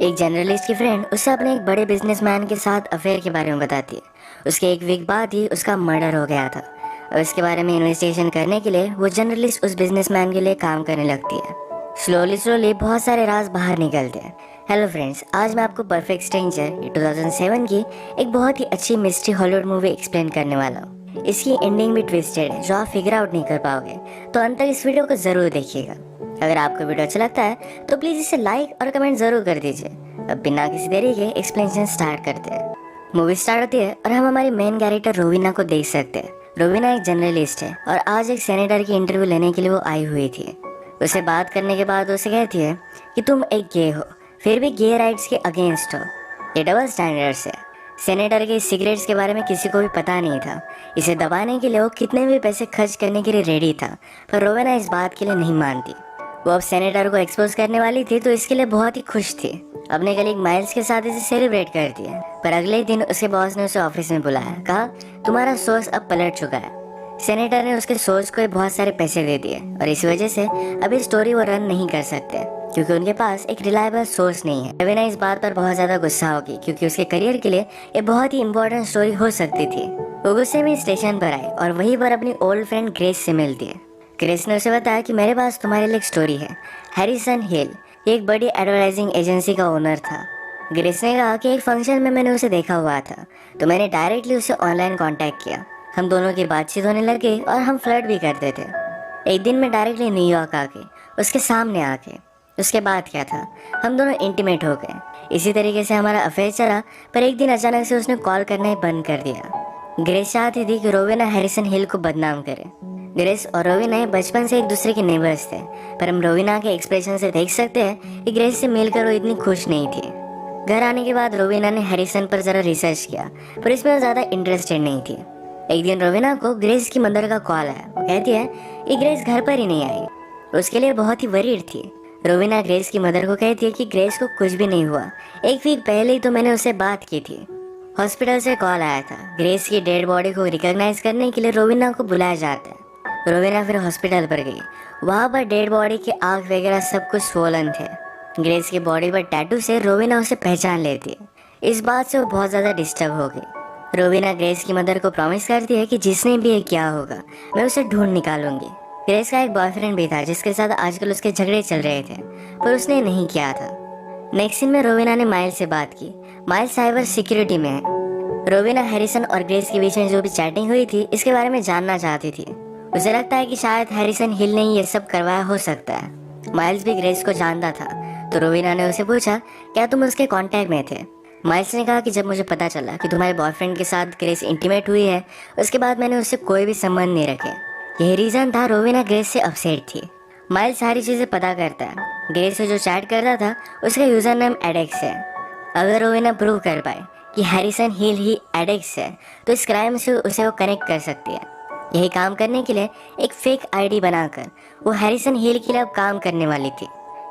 एक जर्नलिस्ट की फ्रेंड उसे अपने एक बड़े बिजनेसमैन के साथ अफेयर के बारे में बताती है। उसके एक वीक बाद ही उसका मर्डर हो गया था और इसके बारे में इन्वेस्टिगेशन करने के लिए वो जर्नलिस्ट उस बिजनेसमैन के लिए काम करने लगती है। स्लोली स्लोली बहुत सारे राज बाहर निकलते हैं। हेलो फ्रेंड्स, आज मैं आपको परफेक्ट स्ट्रेंजर 2007 की एक बहुत ही अच्छी मिस्ट्री हॉलीवुड मूवी एक्सप्लेन करने वाला हूँ। इसकी एंडिंग भी ट्विस्टेड है जो आप फिगर आउट नहीं कर पाओगे, तो अंत तक इस वीडियो को जरूर देखिएगा। अगर आपको वीडियो अच्छा लगता है तो प्लीज इसे लाइक और कमेंट जरूर कर दीजिए। अब बिना किसी देरी के एक्सप्लेनेशन स्टार्ट करते हैं। मूवी स्टार्ट होती है और हम हमारी मेन कैरेक्टर रोविना को देख सकते हैं। रोविना एक जर्नलिस्ट है और आज एक सेनेटर की इंटरव्यू लेने के लिए वो आई हुई थी। उसे बात करने के बाद उसे कहती है कि तुम एक गे हो, फिर भी गे राइट्स के अगेंस्ट हो। ये डबल स्टैंडर्ड्स है। सेनेटर के सिगरेट्स के बारे में किसी को भी पता नहीं था। इसे दबाने के लिए वो कितने भी पैसे खर्च करने के लिए रेडी था, पर रोवेना इस बात के लिए नहीं मानती। वो अब सेनेटर को एक्सपोज करने वाली थी तो इसके लिए बहुत ही खुश थी। अपने कलीग माइल्स के साथ इसे सेलिब्रेट करती है, पर अगले दिन उसके बॉस ने उसे ऑफिस में बुलाया। कहा, तुम्हारा सोर्स अब पलट चुका है। सेनेटर ने उसके सोर्स को बहुत सारे पैसे दे दिए और इस वजह से अभी स्टोरी वो रन नहीं कर सकते क्योंकि उनके पास एक रिलायबल सोर्स नहीं है। रवीना इस बात पर बहुत ज्यादा गुस्सा होगी क्योंकि उसके करियर के लिए ये बहुत ही इंपॉर्टेंट स्टोरी हो सकती थी। वो गुस्से में स्टेशन पर आई और वहीं पर अपनी ओल्ड फ्रेंड ग्रेस से मिलती है। ग्रेस ने उसे बताया कि मेरे पास तुम्हारे लिए एक स्टोरी है। हैरिसन हिल एक बड़ी एडवर्टाइजिंग एजेंसी का ओनर था। ग्रेस ने कहा कि एक फंक्शन में मैंने उसे देखा हुआ था, तो मैंने डायरेक्टली उसे ऑनलाइन कांटेक्ट किया। हम दोनों की बातचीत होने लगी और हम फ्लर्ट भी करते थे। एक दिन मैं डायरेक्टली न्यूयॉर्क आके उसके सामने आके उसके बाद क्या था, हम दोनों इंटीमेट हो गए। इसी तरीके से हमारा अफेयर चला, पर एक दिन अचानक से उसने कॉल करना ही बंद कर दिया। ग्रेस चाहती थी कि रोवेना हैरिसन हिल को बदनाम करे। ग्रेस और रोविना बचपन से एक दूसरे के नेबर्स थे, पर हम रोविना के एक्सप्रेशन से देख सकते हैं कि ग्रेस से मिलकर वो इतनी खुश नहीं थी। घर आने के बाद रोविना ने हैरिसन पर जरा रिसर्च किया, पर इसमें वो ज्यादा इंटरेस्टेड नहीं थी। एक दिन रोविना को ग्रेस की मदर का कॉल आया। वो कहती है कि ग्रेस घर पर ही नहीं आई। उसके लिए बहुत ही वरीड थी। रोविना ग्रेस की मदर को कहती है कि ग्रेस को कुछ भी नहीं हुआ, एक वीक पहले ही तो मैंने उससे बात की थी। हॉस्पिटल से कॉल आया था। ग्रेस की डेड बॉडी को रिकॉग्नाइज करने के लिए रोविना को बुलाया जाता है। रोवेना फिर हॉस्पिटल पर गई। वहाँ पर डेड बॉडी के आँख वगैरह सब कुछ स्वोलन थे। ग्रेस की बॉडी पर टैटू से रोवेना उसे पहचान लेती है। इस बात से वो बहुत ज़्यादा डिस्टर्ब हो गई। रोवेना ग्रेस की मदर को प्रॉमिस करती है कि जिसने भी ये किया होगा मैं उसे ढूंढ निकालूंगी। ग्रेस का एक बॉयफ्रेंड भी था जिसके साथ आजकल उसके झगड़े चल रहे थे, पर उसने नहीं किया था। नेक्स्ट सीन में रोवेना ने माइल्स से बात की। माइल्स साइबर सिक्योरिटी में है। रोवेना हैरिसन और ग्रेस के बीच में जो भी चैटिंग हुई थी इसके बारे में जानना चाहती थी। उसे लगता है कि शायद हैरिसन हिल ने ये सब करवाया हो सकता है। माइल्स भी ग्रेस को जानता था, तो रोविना ने उसे पूछा, क्या तुम उसके कांटेक्ट में थे? माइल्स ने कहा कि जब मुझे पता चला कि तुम्हारे बॉयफ्रेंड के साथ ग्रेस इंटीमेट हुई है, उसके बाद मैंने उससे कोई भी संबंध नहीं रखे। यही रीजन था रोविना ग्रेस से अपसेट थी। माइल्स सारी चीजें पता करता है। ग्रेस से जो चैट करता था उसका यूजर नेम एडेक्स है। अगर रोविना प्रूव कर पाए कि हैरिसन हिल ही एडेक्स है तो इस क्राइम से उसे वो कनेक्ट कर सकती है। यही काम करने के लिए एक फेक आईडी बनाकर वो हैरिसन हिल के लिए अब काम करने वाली थी।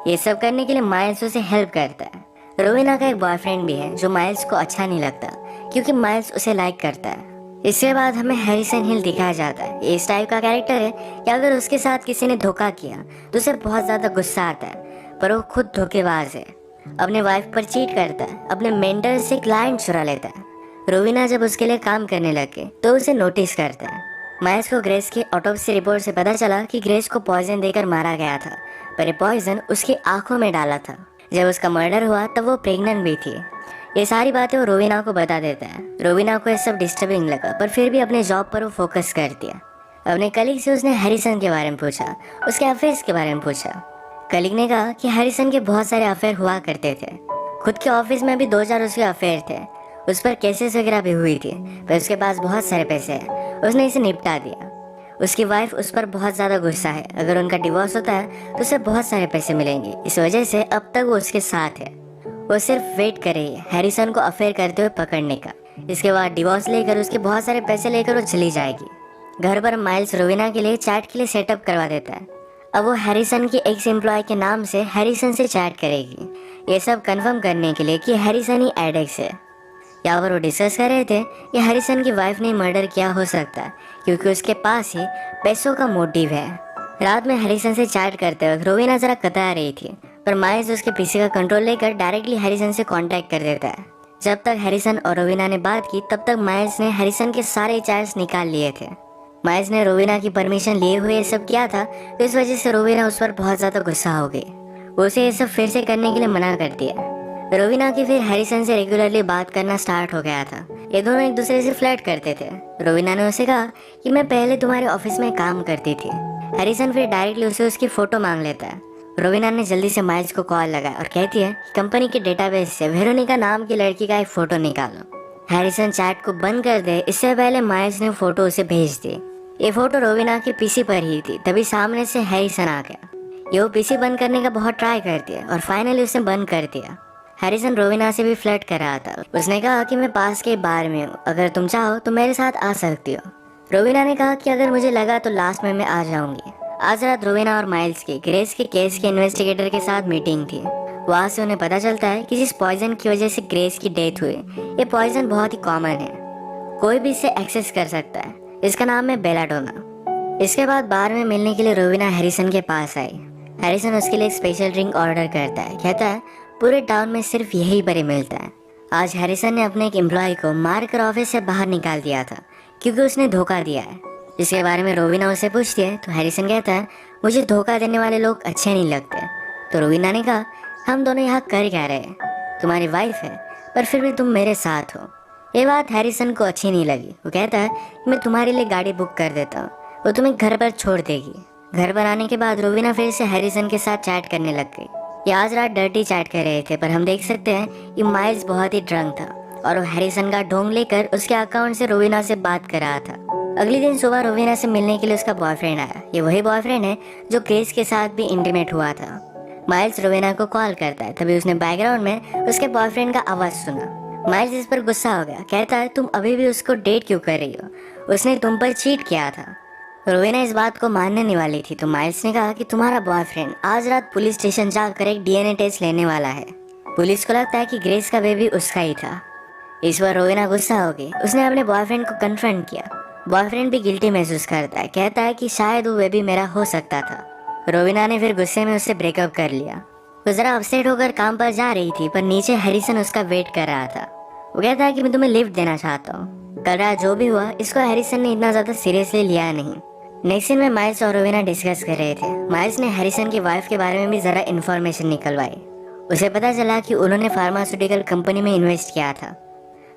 ये सब करने के लिए माइल्स उसे हेल्प करता है। रोविना का एक बॉयफ्रेंड भी है जो माइल्स को अच्छा नहीं लगता क्योंकि माइल्स उसे लाइक करता है। इसके बाद हमें हैरिसन हिल दिखाया जाता है। ये इस टाइप का कैरेक्टर है कि अगर उसके साथ किसी ने धोखा किया तो उसे बहुत ज्यादा गुस्सा आता है, पर वो खुद धोखेबाज है। अपने वाइफ पर चीट करता है, अपने मेंटर से क्लाइंट चुरा लेता है। रोविना जब उसके लिए काम करने लगे तो उसे नोटिस करता है। माइल्स को ग्रेस की ऑटोप्सी रिपोर्ट से पता चला कि ग्रेस को पॉइजन देकर मारा गया था, पर ये पॉइजन उसकी आंखों में डाला था। जब उसका मर्डर हुआ तब वो प्रेग्नेंट भी थी। ये सारी बातें वो रोविना को बता देता है। रोविना को ये सब डिस्टर्बिंग लगा, पर फिर भी अपने जॉब पर वो फोकस कर दिया। अपने कलीग से उसने हैरिसन के बारे में पूछा, उसके अफेयर्स के बारे में पूछा। कलीग ने कहा कि हैरिसन के बहुत सारे अफेयर हुआ करते थे। खुद के ऑफिस में भी 2-4 उसके अफेयर थे। उस पर केसेस वगैरह भी हुई थी, पर उसके पास बहुत सारे पैसे हैं, उसने इसे निपटा दिया। उसकी वाइफ उस पर बहुत ज़्यादा गुस्सा है। अगर उनका डिवोर्स होता है तो उसे बहुत सारे पैसे मिलेंगे। इस वजह से अब तक वो उसके साथ है। वो सिर्फ वेट कर रही है हैरिसन को अफेयर करते हुए पकड़ने का। इसके बाद डिवोर्स लेकर उसके बहुत सारे पैसे लेकर वो चली जाएगी। घर पर माइल्स रोविना के लिए चैट के लिए सेटअप करवा देता है। अब वो हैरिसन की एक्स एम्प्लॉय के नाम से हैरिसन से चैट करेगी, ये सब कंफर्म करने के लिए कि हैरिसन ही एडेक्स है। यहाँ पर वो डिस्कस कर रहे थे कि हैरिसन की वाइफ ने मर्डर किया हो सकता है क्योंकि उसके पास ही पैसों का मोटिव है। रात में हैरिसन से चैट करते वक्त रोविना जरा कतरा रही थी, पर माइल्स उसके पीसी का कंट्रोल लेकर डायरेक्टली हैरिसन से कांटेक्ट कर देता है। जब तक हैरिसन और रोविना ने बात की तब तक माइल्स ने हैरिसन के सारे चैट्स निकाल लिए थे। माइल्स ने रोविना की परमिशन लिए हुए ये सब किया था, तो इस वजह से रोविना उस पर बहुत ज़्यादा गुस्सा हो गई। वो उसे ये सब फिर से करने के लिए मना कर दिया। रोविना की फिर हैरिसन से रेगुलरली बात करना स्टार्ट हो गया था। ये दोनों एक दूसरे से फ्लर्ट करते थे। रोविना ने उसे कहा कि मैं पहले तुम्हारे ऑफिस में काम करती थी। हैरिसन फिर डायरेक्टली उसे उसकी फोटो मांग लेता है। रोविना ने जल्दी से माइल्स को कॉल लगाया और कहती है कि कंपनी के डेटाबेस से वेरोनिका नाम की लड़की का एक फोटो निकालो। हैरिसन चैट को बंद कर दे इससे पहले माइल्स ने फोटो उसे भेज दी। ये फोटो रोविना के पीसी पर ही थी। तभी सामने से हैरिसन आ गया। ये वो पीसी बंद करने का बहुत ट्राई करती है और फाइनली उसने बंद कर दिया। हैरिसन रोविना से भी फ्लर्ट कर रहा था। उसने कहा कि मैं पास के बार में हूँ, अगर तुम चाहो तो मेरे साथ आ सकती हो। रोविना ने कहा कि अगर मुझे लगा तो लास्ट में मैं आ जाऊंगी। आज रात रोविना और माइल्स की ग्रेस के केस के इन्वेस्टिगेटर के साथ मीटिंग थी। वहाँ से उन्हें पता चलता है कि जिस पॉइजन की वजह से ग्रेस की डेथ हुई, ये पॉइजन बहुत ही कॉमन है, कोई भी इसे एक्सेस कर सकता है। इसका नाम है बेलाडोना। इसके बाद बार में मिलने के लिए रोविना हैरिसन के पास आई। हैरिसन उसके लिए एक स्पेशल ड्रिंक ऑर्डर करता है। कहता है पूरे टाउन में सिर्फ यही पर ही मिलता है। आज हैरिसन ने अपने एक एम्प्लॉय को मारकर ऑफिस से बाहर निकाल दिया था क्योंकि उसने धोखा दिया है। इसके बारे में रोविना उसे पूछती है तो हैरिसन कहता है मुझे धोखा देने वाले लोग अच्छे नहीं लगते। तो रोविना ने कहा हम दोनों यहाँ कर क्या रहे हैं, तुम्हारी वाइफ है पर फिर भी तुम मेरे साथ हो। ये बात हैरिसन को अच्छी नहीं लगी। वो कहता है मैं तुम्हारे लिए गाड़ी बुक कर देता हूँ, वो तुम्हें घर पर छोड़ देगी। घर पर आने के बाद रोविना फिर से हैरिसन के साथ चैट करने लग गई। ये आज रात डर्टी चैट कर रहे थे, पर हम देख सकते हैं कि माइल्स बहुत ही ड्रंक था और वो हैरिसन का ढोंग लेकर उसके अकाउंट से रोविना से बात कर रहा था। अगले दिन सुबह रोविना से मिलने के लिए उसका बॉयफ्रेंड आया। ये वही बॉयफ्रेंड है जो ग्रेस के साथ भी इंटीमेट हुआ था। माइल्स रोविना को कॉल करता है, तभी उसने बैकग्राउंड में उसके बॉयफ्रेंड का आवाज सुना। माइल्स इस पर गुस्सा हो गया। कहता है तुम अभी भी उसको डेट क्यों कर रही हो, उसने तुम पर चीट किया था। रोविना इस बात को मानने नहीं वाली थी तो माइल्स ने कहा कि तुम्हारा बॉयफ्रेंड आज रात पुलिस स्टेशन जाकर एक डीएनए टेस्ट लेने वाला है। पुलिस को लगता है कि ग्रेस का बेबी उसका ही था। इस बार रोविना गुस्सा हो गई। उसने अपने बॉयफ्रेंड को कन्फ्रंट किया। बॉयफ्रेंड भी गिल्टी महसूस करता है। कहता है कि शायद वो बेबी मेरा हो सकता था। रोविना ने फिर गुस्से में उससे ब्रेकअप कर लिया। वो जरा अपसेट होकर काम पर जा रही थी पर नीचे हैरिसन उसका वेट कर रहा था। वो कहता है कि मैं तुम्हें लिफ्ट देना चाहता हूँ। कल रात जो भी हुआ इसको हैरिसन ने इतना ज्यादा सीरियसली लिया नहीं। नेक्स्ट सीन में माइल्स और रोविना डिस्कस कर रहे थे। माइल्स ने हैरिसन की वाइफ के बारे में भी जरा इन्फॉर्मेशन निकलवाई। उसे पता चला कि उन्होंने फार्मास्यूटिकल कंपनी में इन्वेस्ट किया था।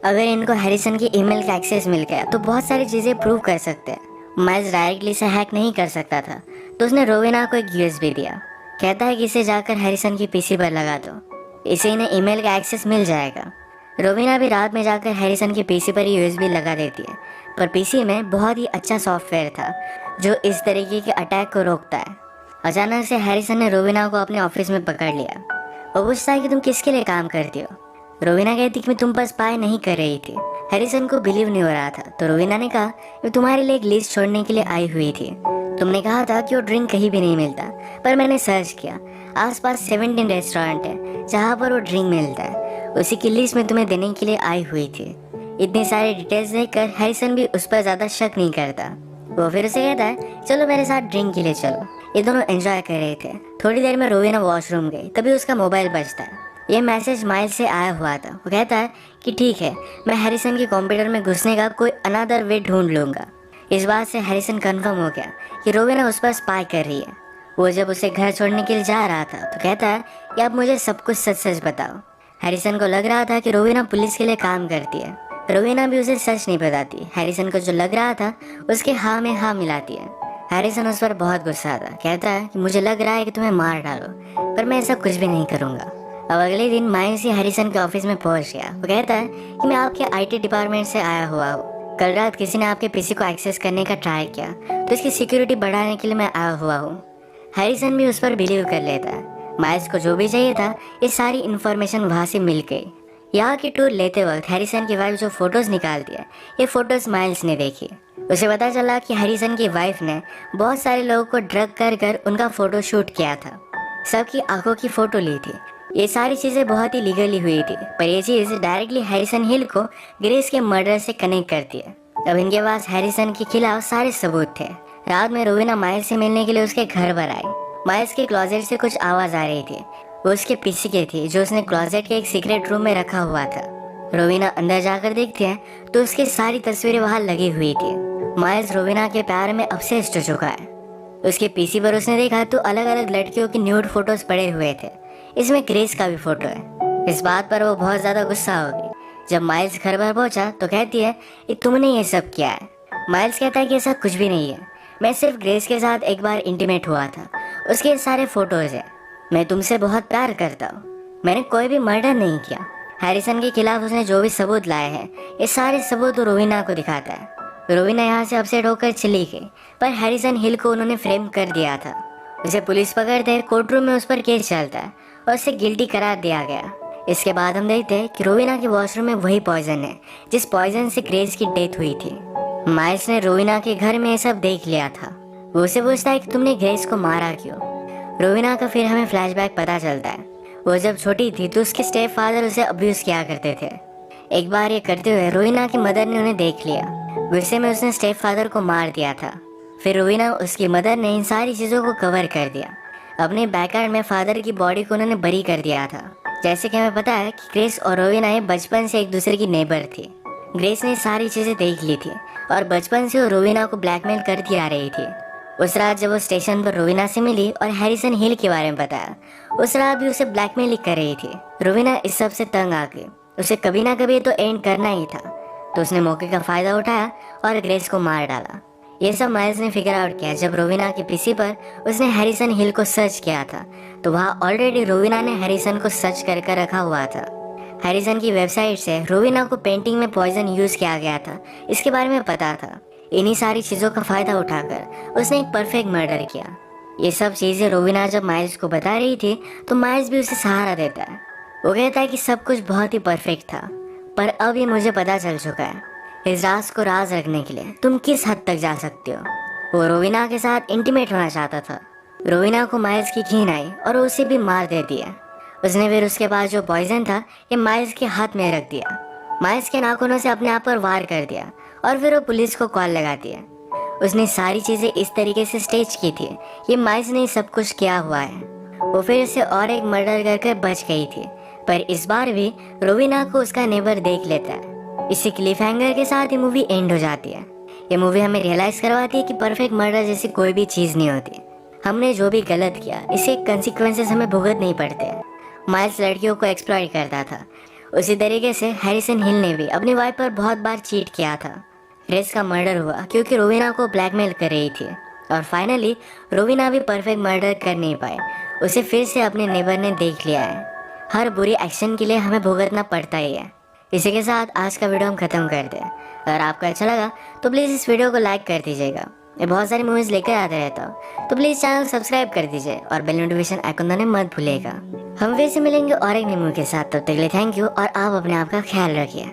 अगर इनको हैरिसन की ईमेल का एक्सेस मिल गया तो बहुत सारी चीजें प्रूव कर सकते हैं। माइल्स डायरेक्टली इसे हैक नहीं कर सकता था तो उसने रोविना को एक यूएसबी दिया। कहता है कि इसे जाकर हैरिसन की पीसी पर लगा दो, इसे इन्हें ईमेल का एक्सेस मिल जाएगा। रोविना भी रात में जाकर हैरिसन की पीसी पर यूएसबी लगा देती है, पर पीसी में बहुत ही अच्छा सॉफ्टवेयर था जो इस तरीके के अटैक को रोकता है। अचानक से हैरिसन ने रोविना को अपने ऑफिस में पकड़ लिया। वो पूछता है कि तुम किसके लिए काम करती हो। रोविना कहती कि मैं तुम पर स्पाई नहीं कर रही थी। हैरिसन को बिलीव नहीं हो रहा था तो रोविना ने कहा मैं तुम्हारे लिए एक लिस्ट छोड़ने के लिए आई हुई थी। तुमने कहा था कि वो ड्रिंक कहीं भी नहीं मिलता, पर मैंने सर्च किया, आसपास 17 रेस्टोरेंट है जहाँ पर वो ड्रिंक मिलता है। उसी की लिस्ट में तुम्हें देने के लिए आई हुई थी। इतनी सारी डिटेल्स देखकर हैरिसन भी उस पर ज्यादा शक नहीं करता। वो फिर उसे कहता है चलो मेरे साथ ड्रिंक के लिए चलो। ये दोनों एंजॉय कर रहे थे। थोड़ी देर में रोविना वॉशरूम गई, तभी उसका मोबाइल बजता है। ये मैसेज माइल्स से आया हुआ था। वो कहता है कि ठीक है, मैं हैरिसन के कंप्यूटर में घुसने का कोई अनदर वे ढूंढ लूंगा। इस बात से हैरिसन कंफर्म हो गया कि रोविना उस पर स्पाई कर रही है। वो जब उसे घर छोड़ने के लिए जा रहा था तो कहता है कि अब मुझे सब कुछ सच सच बताओ। हैरिसन को लग रहा था कि रोविना पुलिस के लिए काम करती है। रोविना भी उसे सच नहीं बताती। हैरिसन को जो लग रहा था उसके हाँ में हाँ मिलाती है। हैरिसन उस पर बहुत गुस्सा था। कहता है कि मुझे लग रहा है कि तुम्हें मार डालो, पर मैं ऐसा कुछ भी नहीं करूंगा। अब अगले दिन माइल्स हैरिसन के ऑफिस में पहुंच गया। वो कहता है कि मैं आपके आईटी डिपार्टमेंट से आया हुआ हूँ। कल रात किसी ने आपके पीसी को एक्सेस करने का ट्राई किया तो इसकी सिक्योरिटी बढ़ाने के लिए मैं आया हुआ हूँ। हैरिसन भी उस पर बिलीव कर लेता है। माइल्स को जो भी चाहिए था ये सारी इन्फॉर्मेशन वहाँ से मिल गई। यहाँ की टूर लेते वक्त हैरिसन की वाइफ जो फोटोज निकालती है, ये फोटोज माइल्स ने देखी। उसे पता चला कि हैरिसन की वाइफ ने बहुत सारे लोगों को ड्रग कर कर उनका फोटो शूट किया था, सबकी आंखों की फोटो ली थी। ये सारी चीजें बहुत ही लीगली हुई थी, पर ये चीज डायरेक्टली हैरिसन हिल को ग्रेस के मर्डर से कनेक्ट करती है। अब इनके पास हैरिसन के खिलाफ सारे सबूत थे। रात में रोविना माइल्स से मिलने के लिए उसके घर पर आई। माइल्स के क्लोजेट से कुछ आवाज आ रही थी। वो उसके पीछे की थी जो उसने क्लोजेट के एक सीक्रेट रूम में रखा हुआ था। रोवीना अंदर जाकर देखती है तो उसकी सारी तस्वीरें वहां लगी हुई थी। माइल्स रोवीना के प्यार में ऑब्सेस्ड हो चुका है। उसके पीसी पर उसने देखा तो अलग अलग लड़कियों की न्यूड फोटोज पड़े हुए थे। इसमें ग्रेस का भी फोटो है। इस बात पर वो बहुत ज्यादा गुस्सा हो गई। जब माइल्स घर पर पहुंचा तो कहती है कि तुमने ये सब किया है। माइल्स कहता है कि ऐसा कुछ भी नहीं है, मैं सिर्फ ग्रेस के साथ एक बार इंटीमेट हुआ था, उसके सारे फोटोज है, मैं तुमसे बहुत प्यार करता हूँ, मैंने कोई भी मर्डर नहीं किया। हैरिसन के खिलाफ उसने जो भी सबूत लाए हैं ये सारे सबूत रोवीना को दिखाता है। रोवीना यहाँ से अपसेट होकर चली गई, पर हैरिसन हिल को उन्होंने फ्रेम कर दिया था। उसे पुलिस पकड़ते कोर्ट रूम में उस पर केस चलता है और उसे गिल्टी करार दिया गया। इसके बाद हम देखते हैं कि रोवीना के वॉशरूम में वही पॉइजन है जिस पॉइजन से ग्रेस की डेथ हुई थी। माइल्स ने रोवीना के घर में ये सब देख लिया था। वो उसे पूछता है कि तुमने ग्रेस को मारा क्यों। रोवीना का फिर हमें फ्लैशबैक पता चलता है। वो जब छोटी थी तो उसके स्टेप फादर उसे अब्यूज किया करते थे। एक बार ये करते हुए रोवीना की मदर ने उन्हें देख लिया। गुस्से में उसने स्टेप फादर को मार दिया था। फिर रोवीना उसकी मदर ने इन सारी चीज़ों को कवर कर दिया। अपने बैकयार्ड में फादर की बॉडी को उन्होंने बरी कर दिया था। जैसे कि हमें पता है कि ग्रेस और रोवीना ये बचपन से एक दूसरे की नेबर थी। ग्रेस ने सारी चीज़ें देख ली थी और बचपन से वो रोवीना को ब्लैकमेल करती आ रही थी। उस रात जब वो स्टेशन पर रोवीना से मिली और हैरिसन हिल के बारे में बताया, उस रात भी उसे ब्लैकमेल ही कर रही थी। रोवीना इस सब से तंग आ गई। उसे कभी ना कभी तो एंड करना ही था, तो उसने मौके का फायदा उठाया और ग्रेस को मार डाला। ये सब माइल्स ने फिगर आउट किया जब रोवीना के पीसी पर उसने हैरिसन हिल को सर्च किया था, तो वहाँ ऑलरेडी रोवीना ने हैरिसन को सर्च कर रखा हुआ था। हैरिसन की वेबसाइट से रोवीना को पेंटिंग में पॉइजन यूज किया गया था, इसके बारे में पता था। इन्हीं सारी चीज़ों का फायदा उठाकर उसने एक परफेक्ट मर्डर किया। ये सब चीज़ें रोवीना जब माइल्स को बता रही थी तो माइल्स भी उसे सहारा देता है। वो कहता है कि सब कुछ बहुत ही परफेक्ट था, पर अब ये मुझे पता चल चुका है, इस राज को राज रखने के लिए तुम किस हद तक जा सकते हो। वो रोवीना के साथ इंटीमेट होना चाहता था। रोवीना को माइल्स की घिन आई और उसे भी मार दे दिया। उसने फिर उसके पास जो पॉइजन था ये माइल्स के हाथ में रख दिया। माइल्स के नाखूनों से अपने आप पर वार कर दिया और फिर वो पुलिस को कॉल लगा दिया। उसने सारी चीज़ें इस तरीके से स्टेज की थी, ये माइल्स ने सब कुछ किया हुआ है। वो फिर से और एक मर्डर करके बच गई थी, पर इस बार भी रोवीना को उसका नेबर देख लेता है। इसी क्लिफ हैंगर के साथ ये मूवी एंड हो जाती है। ये मूवी हमें रियलाइज करवाती है कि परफेक्ट मर्डर जैसी कोई भी चीज़ नहीं होती। हमने जो भी गलत किया इसके कंसिक्वेंसेस हमें भुगतने ही पड़ते हैं। माइल्स लड़कियों को एक्सप्लॉइट करता था, उसी तरीके से हैरिसन हिल ने भी अपनी वाइफ पर बहुत बार चीट किया था। ग्रेस का मर्डर हुआ क्योंकि रोवीना को ब्लैकमेल कर रही थी और फाइनली रोवीना भी परफेक्ट मर्डर कर नहीं पाए, उसे फिर से अपने नेबर ने देख लिया है। हर बुरी एक्शन के लिए हमें भुगतना पड़ता ही है। इसी के साथ आज का वीडियो हम खत्म करते हैं। अगर आपको अच्छा लगा तो प्लीज़ इस वीडियो को लाइक कर दीजिएगा। मैं बहुत सारी मूवीज़ लेकर आते रहता हूँ, तो प्लीज़ चैनल सब्सक्राइब कर दीजिए और बेल नोटिफिकेशन आइकन दबाना मत भूलिएगा। हम फिर से मिलेंगे और एक न्यू मूवी के साथ, तब तक के लिए थैंक यू और आप अपने आप का ख्याल रखिए।